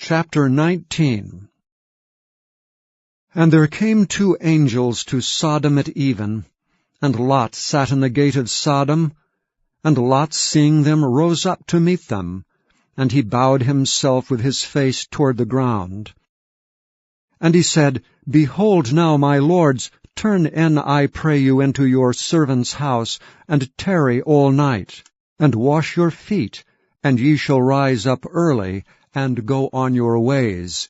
Chapter 19. And there came 2 angels to Sodom at even, and Lot sat in the gate of Sodom. And Lot, seeing them, rose up to meet them, and he bowed himself with his face toward the ground. And he said, Behold now, my lords, turn in, I pray you, into your servant's house, and tarry all night, and wash your feet, and ye shall rise up early, and go on your ways.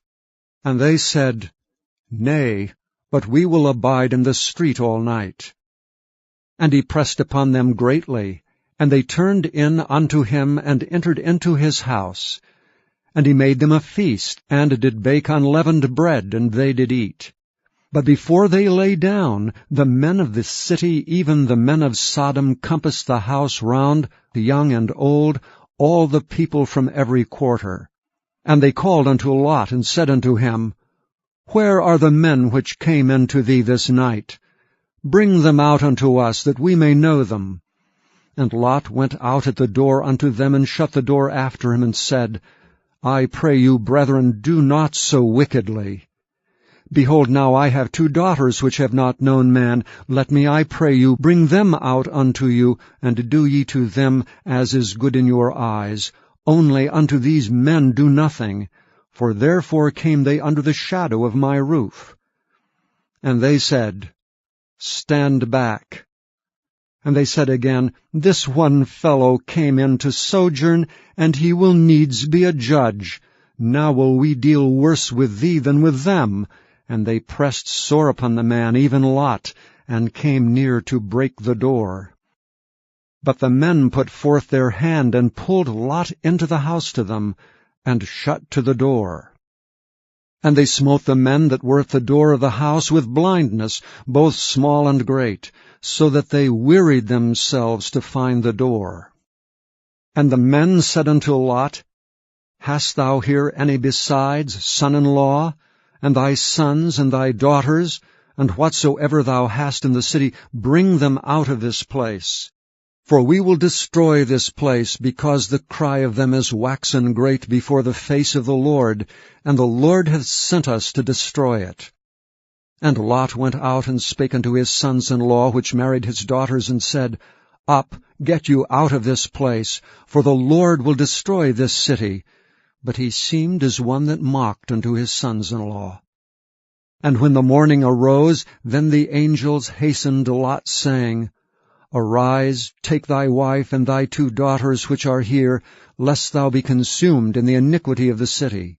And they said, Nay, but we will abide in the street all night. And he pressed upon them greatly, and they turned in unto him, and entered into his house. And he made them a feast, and did bake unleavened bread, and they did eat. But before they lay down, the men of the city, even the men of Sodom, compassed the house round, young and old, all the people from every quarter. And they called unto Lot, and said unto him, Where are the men which came into thee this night? Bring them out unto us, that we may know them. And Lot went out at the door unto them, and shut the door after him, and said, I pray you, brethren, do not so wickedly. Behold, now I have 2 daughters which have not known man. Let me, I pray you, bring them out unto you, and do ye to them as is good in your eyes. Only unto these men do nothing, for therefore came they under the shadow of my roof. And they said, Stand back. And they said again, This one fellow came in to sojourn, and he will needs be a judge. Now will we deal worse with thee than with them. And they pressed sore upon the man, even Lot, and came near to break the door. But the men put forth their hand, and pulled Lot into the house to them, and shut to the door. And they smote the men that were at the door of the house with blindness, both small and great, so that they wearied themselves to find the door. And the men said unto Lot, Hast thou here any besides son-in-law, and thy sons and thy daughters, and whatsoever thou hast in the city, bring them out of this place? For we will destroy this place, because the cry of them is waxen great before the face of the Lord, and the Lord hath sent us to destroy it. And Lot went out and spake unto his sons-in-law, which married his daughters, and said, Up, get you out of this place, for the Lord will destroy this city. But he seemed as one that mocked unto his sons-in-law. And when the morning arose, then the angels hastened Lot, saying, Arise, take thy wife and thy 2 daughters which are here, lest thou be consumed in the iniquity of the city.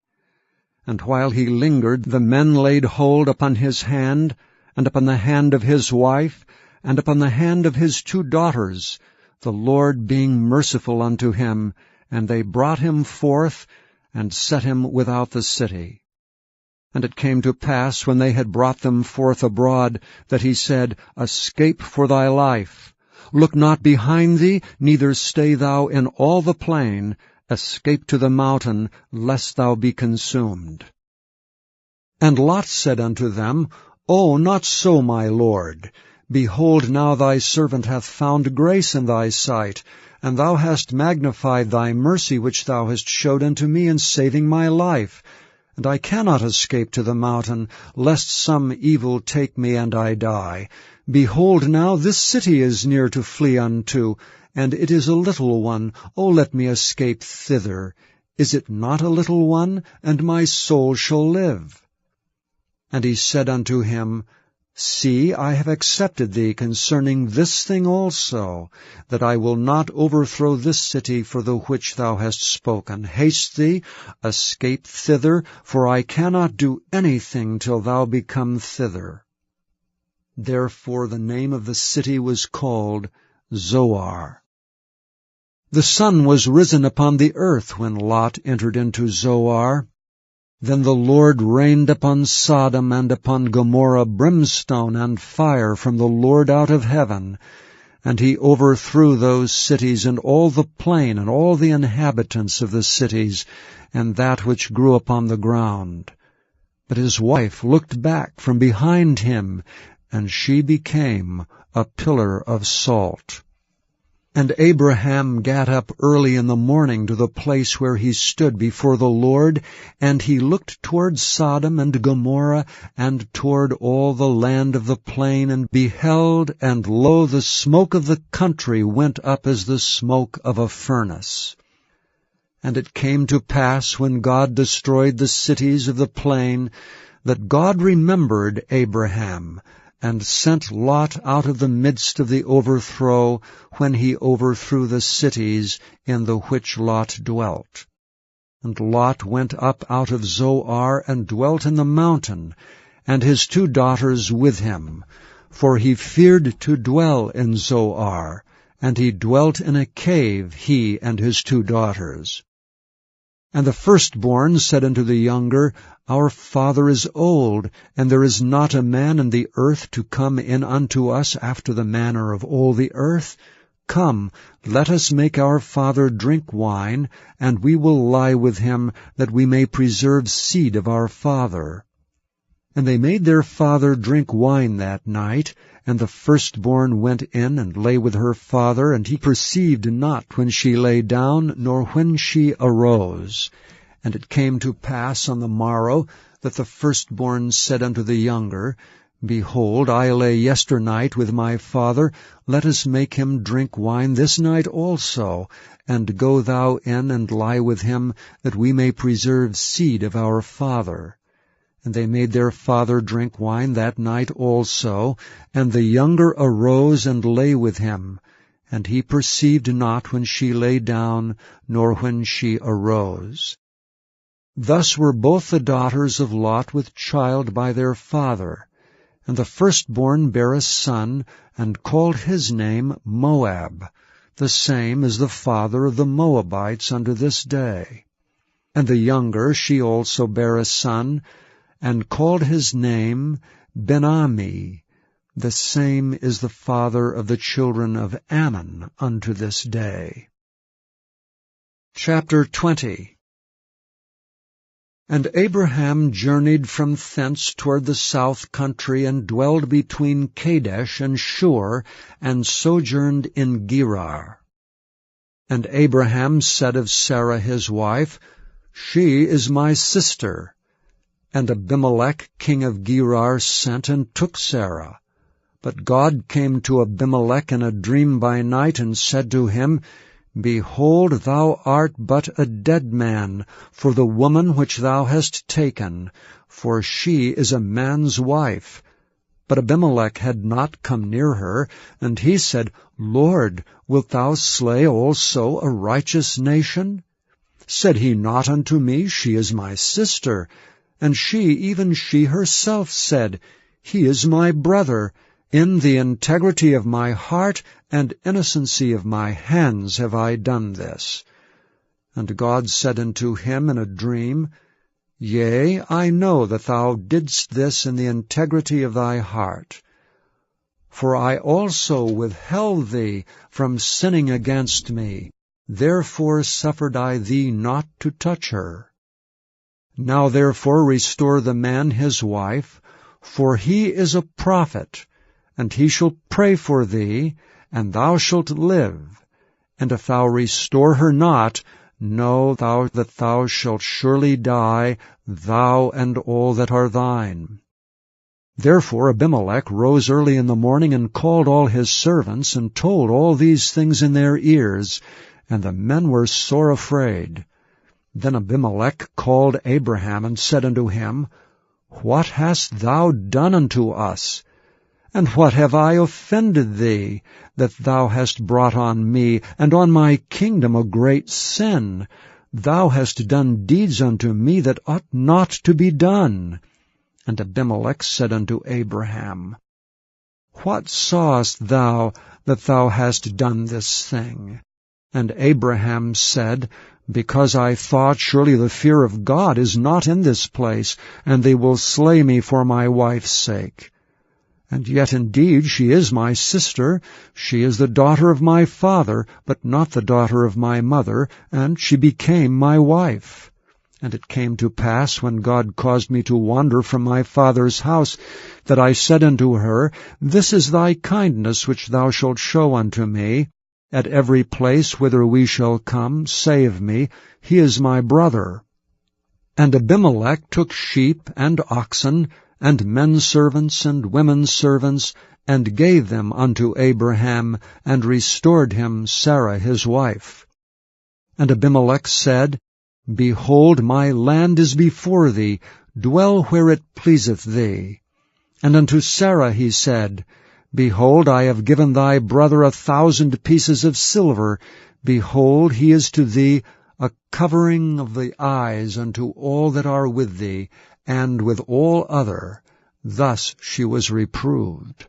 And while he lingered, the men laid hold upon his hand, and upon the hand of his wife, and upon the hand of his 2 daughters, the Lord being merciful unto him, and they brought him forth, and set him without the city. And it came to pass, when they had brought them forth abroad, that he said, Escape for thy life. Look not behind thee, neither stay thou in all the plain. Escape to the mountain, lest thou be consumed. And Lot said unto them, O, not so, my lord. Behold, now thy servant hath found grace in thy sight, and thou hast magnified thy mercy which thou hast showed unto me in saving my life. And I cannot escape to the mountain, lest some evil take me and I die. Behold, now this city is near to flee unto, and it is a little one. O let me escape thither. Is it not a little one? And my soul shall live. And he said unto him, See, I have accepted thee concerning this thing also, that I will not overthrow this city for the which thou hast spoken. Haste thee, escape thither, for I cannot do anything till thou become thither. Therefore the name of the city was called Zoar. The sun was risen upon the earth when Lot entered into Zoar. Then the Lord rained upon Sodom and upon Gomorrah brimstone and fire from the Lord out of heaven, and he overthrew those cities and all the plain and all the inhabitants of the cities, and that which grew upon the ground. But his wife looked back from behind him, and she became a pillar of salt. And Abraham gat up early in the morning to the place where he stood before the Lord, and he looked toward Sodom and Gomorrah, and toward all the land of the plain, and beheld, and lo, the smoke of the country went up as the smoke of a furnace. And it came to pass, when God destroyed the cities of the plain, that God remembered Abraham, and sent Lot out of the midst of the overthrow, when he overthrew the cities in the which Lot dwelt. And Lot went up out of Zoar, and dwelt in the mountain, and his 2 daughters with him. For he feared to dwell in Zoar, and he dwelt in a cave, he and his 2 daughters. And the firstborn said unto the younger, Our father is old, and there is not a man in the earth to come in unto us after the manner of all the earth. Come, let us make our father drink wine, and we will lie with him, that we may preserve seed of our father. And they made their father drink wine that night, and the firstborn went in and lay with her father, and he perceived not when she lay down, nor when she arose. And it came to pass on the morrow, that the firstborn said unto the younger, Behold, I lay yesternight with my father, let us make him drink wine this night also, and go thou in and lie with him, that we may preserve seed of our father. And they made their father drink wine that night also, and the younger arose and lay with him. And he perceived not when she lay down, nor when she arose. Thus were both the daughters of Lot with child by their father. And the firstborn bare a son, and called his name Moab. The same is the father of the Moabites unto this day. And the younger, she also bare a son, and called his name Ben-Ammi. The same is the father of the children of Ammon unto this day. Chapter 20. And Abraham journeyed from thence toward the south country, and dwelled between Kadesh and Shur, and sojourned in Gerar. And Abraham said of Sarah his wife, She is my sister. And Abimelech king of Gerar sent and took Sarah. But God came to Abimelech in a dream by night, and said to him, Behold, thou art but a dead man for the woman which thou hast taken, for she is a man's wife. But Abimelech had not come near her, and he said, Lord, wilt thou slay also a righteous nation? Said he not unto me, She is my sister? And she, even she herself, said, He is my brother. In the integrity of my heart and innocency of my hands have I done this. And God said unto him in a dream, Yea, I know that thou didst this in the integrity of thy heart. For I also withheld thee from sinning against me, therefore suffered I thee not to touch her. Now therefore restore the man his wife, for he is a prophet, and he shall pray for thee, and thou shalt live. And if thou restore her not, know thou that thou shalt surely die, thou and all that are thine. Therefore Abimelech rose early in the morning, and called all his servants, and told all these things in their ears, and the men were sore afraid. Then Abimelech called Abraham, and said unto him, What hast thou done unto us? And what have I offended thee, that thou hast brought on me, and on my kingdom, a great sin? Thou hast done deeds unto me that ought not to be done. And Abimelech said unto Abraham, What sawest thou that thou hast done this thing? And Abraham said, Because I thought, surely the fear of God is not in this place, and they will slay me for my wife's sake. And yet indeed she is my sister, she is the daughter of my father, but not the daughter of my mother, and she became my wife. And it came to pass, when God caused me to wander from my father's house, that I said unto her, This is thy kindness which thou shalt show unto me, At every place whither we shall come, save me, he is my brother. And Abimelech took sheep and oxen, and men servants and women servants, and gave them unto Abraham, and restored him Sarah his wife. And Abimelech said, Behold, my land is before thee, dwell where it pleaseth thee. And unto Sarah he said, Behold, I have given thy brother 1,000 pieces of silver. Behold, he is to thee a covering of the eyes unto all that are with thee, and with all other. Thus she was reproved.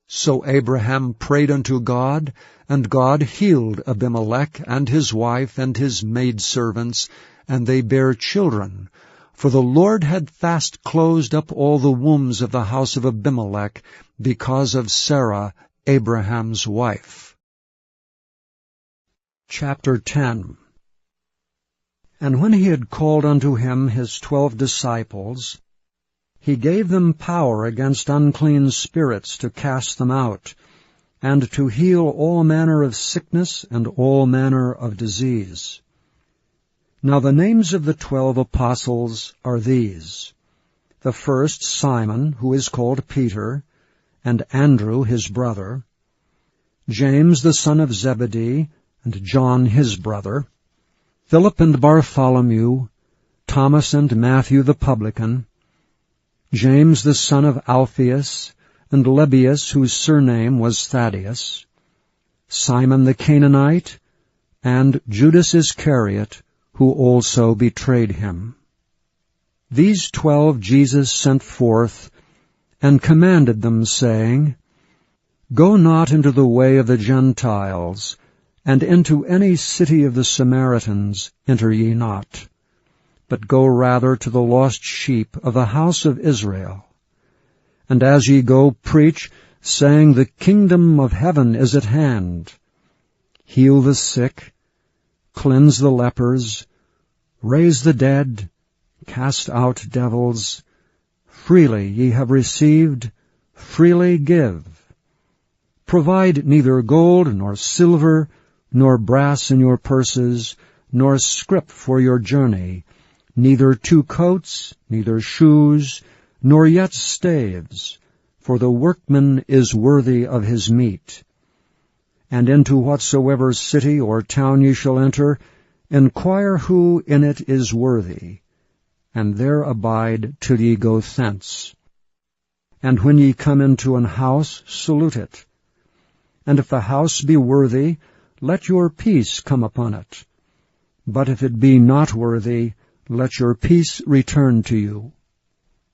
So Abraham prayed unto God, and God healed Abimelech and his wife and his maidservants, and they bare children. For the Lord had fast closed up all the wombs of the house of Abimelech, because of Sarah, Abraham's wife. Chapter 10. And when he had called unto him his 12 disciples, he gave them power against unclean spirits to cast them out, and to heal all manner of sickness and all manner of disease. Now the names of the 12 apostles are these: the first Simon, who is called Peter, and Andrew his brother, James the son of Zebedee, and John his brother, Philip and Bartholomew, Thomas and Matthew the publican, James the son of Alphaeus, and Lebbaeus, whose surname was Thaddeus, Simon the Canaanite, and Judas Iscariot, who also betrayed him. These 12 Jesus sent forth, and commanded them, saying, Go not into the way of the Gentiles, and into any city of the Samaritans enter ye not, but go rather to the lost sheep of the house of Israel. And as ye go, preach, saying, The kingdom of heaven is at hand. Heal the sick, cleanse the lepers, raise the dead, cast out devils. Freely ye have received, freely give. Provide neither gold nor silver, nor brass in your purses, nor scrip for your journey, neither 2 coats, neither shoes, nor yet staves, for the workman is worthy of his meat. And into whatsoever city or town ye shall enter, inquire who in it is worthy, and there abide till ye go thence. And when ye come into an house, salute it. And if the house be worthy, let your peace come upon it. But if it be not worthy, let your peace return to you.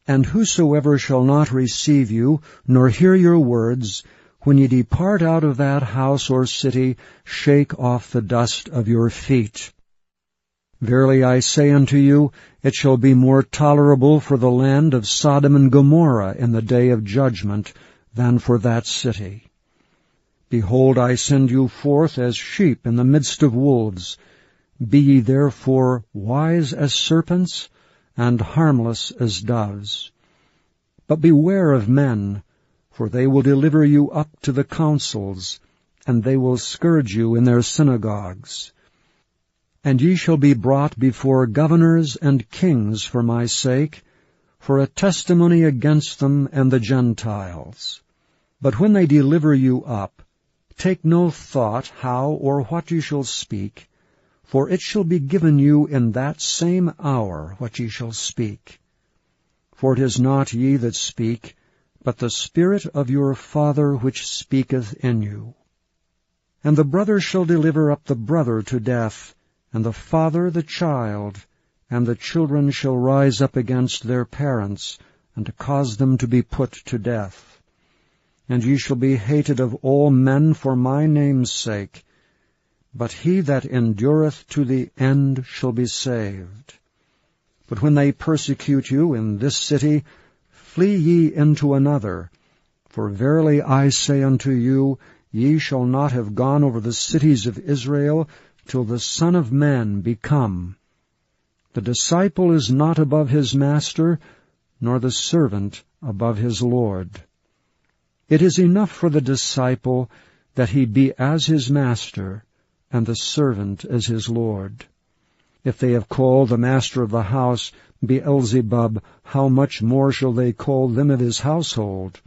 And whosoever shall not receive you, nor hear your words, when ye depart out of that house or city, shake off the dust of your feet. Verily I say unto you, it shall be more tolerable for the land of Sodom and Gomorrah in the day of judgment than for that city. Behold, I send you forth as sheep in the midst of wolves. Be ye therefore wise as serpents, and harmless as doves. But beware of men, for they will deliver you up to the councils, and they will scourge you in their synagogues. And ye shall be brought before governors and kings for my sake, for a testimony against them and the Gentiles. But when they deliver you up, take no thought how or what ye shall speak, for it shall be given you in that same hour what ye shall speak. For it is not ye that speak, but the Spirit of your Father which speaketh in you. And the brother shall deliver up the brother to death, and the father the child, and the children shall rise up against their parents, and cause them to be put to death. And ye shall be hated of all men for my name's sake, but he that endureth to the end shall be saved. But when they persecute you in this city, flee ye into another. For verily I say unto you, ye shall not have gone over the cities of Israel till the Son of Man be come. The disciple is not above his master, nor the servant above his Lord. It is enough for the disciple that he be as his master, and the servant as his lord. If they have called the master of the house Beelzebub, how much more shall they call them of his household?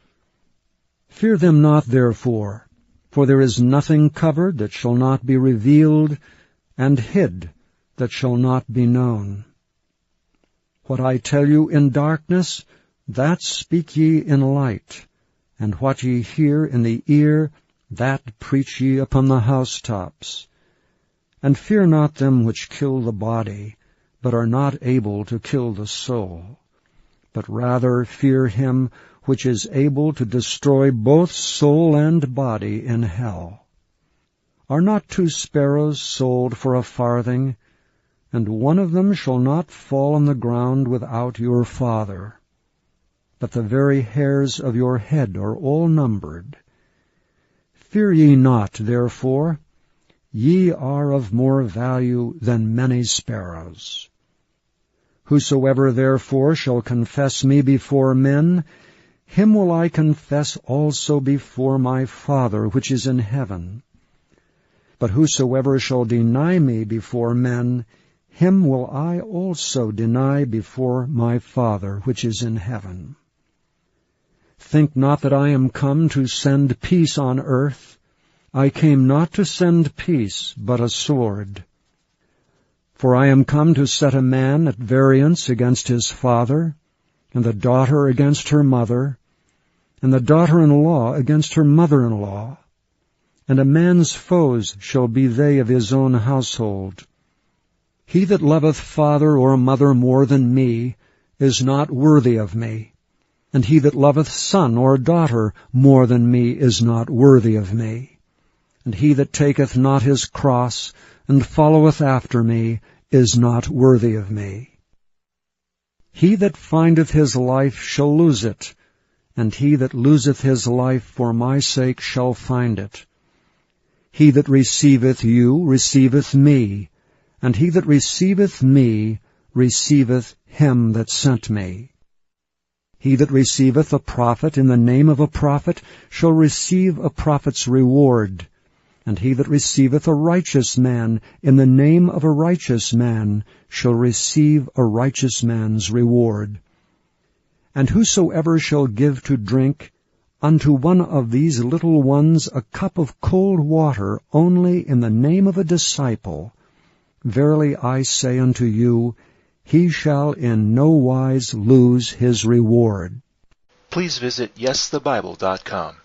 Fear them not therefore, for there is nothing covered that shall not be revealed, and hid that shall not be known. What I tell you in darkness, that speak ye in light, and what ye hear in the ear, that preach ye upon the housetops. And fear not them which kill the body, but are not able to kill the soul, but rather fear him which is able to destroy both soul and body in hell. Are not 2 sparrows sold for a farthing, and one of them shall not fall on the ground without your Father? But the very hairs of your head are all numbered. Fear ye not, therefore, ye are of more value than many sparrows. Whosoever therefore shall confess me before men, him will I confess also before my Father which is in heaven. But whosoever shall deny me before men, him will I also deny before my Father which is in heaven. Think not that I am come to send peace on earth. I came not to send peace, but a sword. For I am come to set a man at variance against his father, and the daughter against her mother, and the daughter-in-law against her mother-in-law. And a man's foes shall be they of his own household. He that loveth father or mother more than me is not worthy of me, and he that loveth son or daughter more than me is not worthy of me. And he that taketh not his cross, and followeth after me, is not worthy of me. He that findeth his life shall lose it, and he that loseth his life for my sake shall find it. He that receiveth you receiveth me, and he that receiveth me receiveth him that sent me. He that receiveth a prophet in the name of a prophet shall receive a prophet's reward, and he that receiveth a righteous man in the name of a righteous man shall receive a righteous man's reward. And whosoever shall give to drink unto one of these little ones a cup of cold water only in the name of a disciple, verily I say unto you, he shall in no wise lose his reward. Please visit YesTheBible.com.